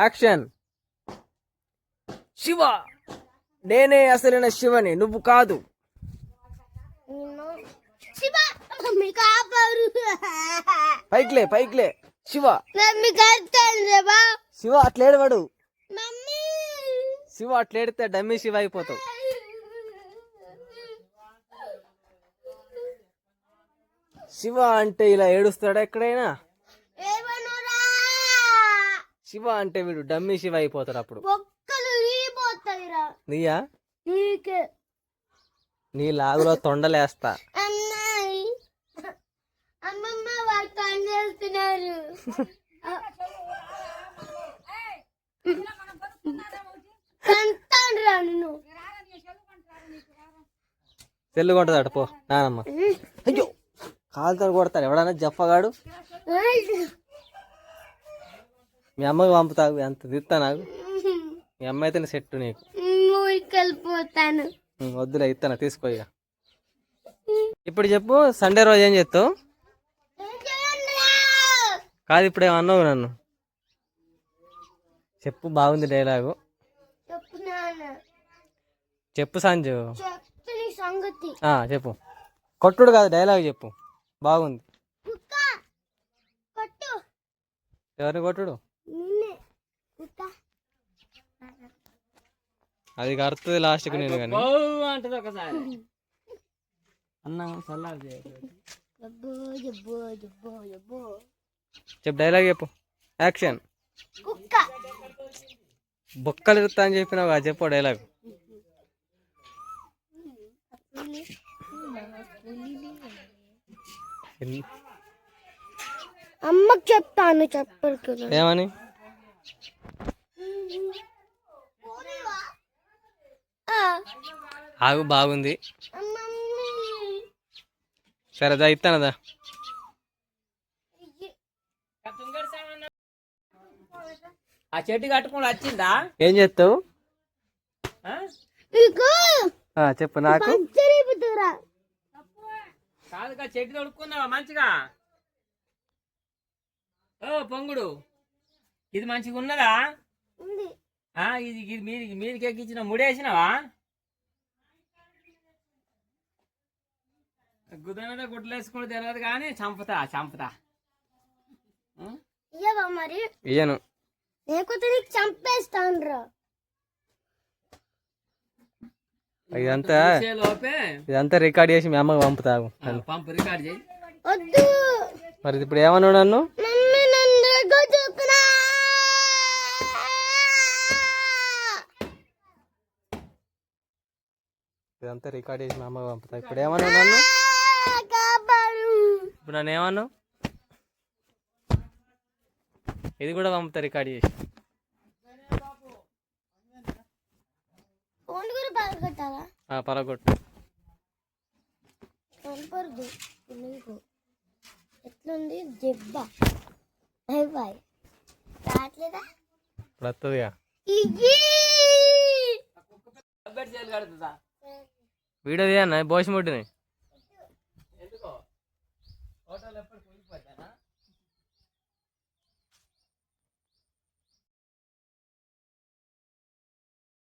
Action. Shiva, నేనే అసలైన శివని, నువ్వు కాదు. పైకిలే పైకిలే. శివ శివ అట్లేడవాడు. శివ అట్లేడితే డమ్మీ శివ అయిపోతావు. శివ అంటే ఇలా ఏడుస్తాడా ఎక్కడైనా? శివ అంటే వీడు డమ్మీ శివ అయిపోతాడు. అప్పుడు నీయా? నీ లాగులో తొండలేస్తా. సెల్లు కొంటదాడు పో నానమ్మ. అయ్యో కాలుతో కొడతాడు ఎవడన్నా జప్పగాడు. మీ అమ్మకి పంపుతావు, ఎంత తిత్తా నాకు. మీ అమ్మ అయితే సెట్టు నీకు. వెళ్ళిపోతాను. వద్దులే, ఇస్తాను తీసుకో. ఇక ఇప్పుడు చెప్పు, సండే రోజు ఏం చేస్తావు? కాదు ఇప్పుడు ఏమన్నావు నన్ను చెప్పు. బాగుంది డైలాగు చెప్పు సంజు. చెప్పు. కొట్టుడు కాదు, డైలాగ్ చెప్పు. బాగుంది. ఎవరిని కొట్టుడు? అది కడుతుంది లాస్ట్కి నేను. కానీ అంటది ఒకసారి అన్న చెప్పు, డైలాగ్ చెప్పు. యాక్షన్. బొక్కలు ఇరుతా అని చెప్పినావు, చెప్పు డైలాగ్. అమ్మకి చెప్తాను. చెప్పరు ఏమని? ఆగు, బాగుంది. సరేదా, ఇస్తానదా. ఆ చెట్టు కట్టుకుని వచ్చిందా? ఏం చేస్తావు? చెప్పు నాకు. కాదు, చెట్టు తొడుక్కున్నావా మంచిగా? ఓ పొంగుడు, ఇది మంచిగా ఉన్నదా? ఇది మీదికి ఎక్కించిన ముడేసినావా? గుద్దనగా గుడ్లు వేసుకుని తెలియదు కానీ చంపుతా. మరి ఇయ్యను, లేకపోతే నీకు చంపేస్తాను రా. ఇదంతా రికార్డ్ చేసి మీ అమ్మకి పంపుతావు. పంపు, రికార్డ్ చేయి. వద్దు. మరి ఇప్పుడు ఏమన్నావు నన్ను? ఇదంతా రికార్డ్ చేసి మా అమ్మకి పంపుతా. ఇప్పుడు ఏమన్నావు నన్ను? ఇప్పుడు నన్ను ఏమన్నావు? ఇది కూడా పంపుతా రికార్డ్ చేసి. పరగొట్టు. ఎట్లుంది దెబ్బ? రావట్లేదా? ఇప్పుడు వస్తుందిగా. వీడియో తీయన్నా బోసిముడ్డిని.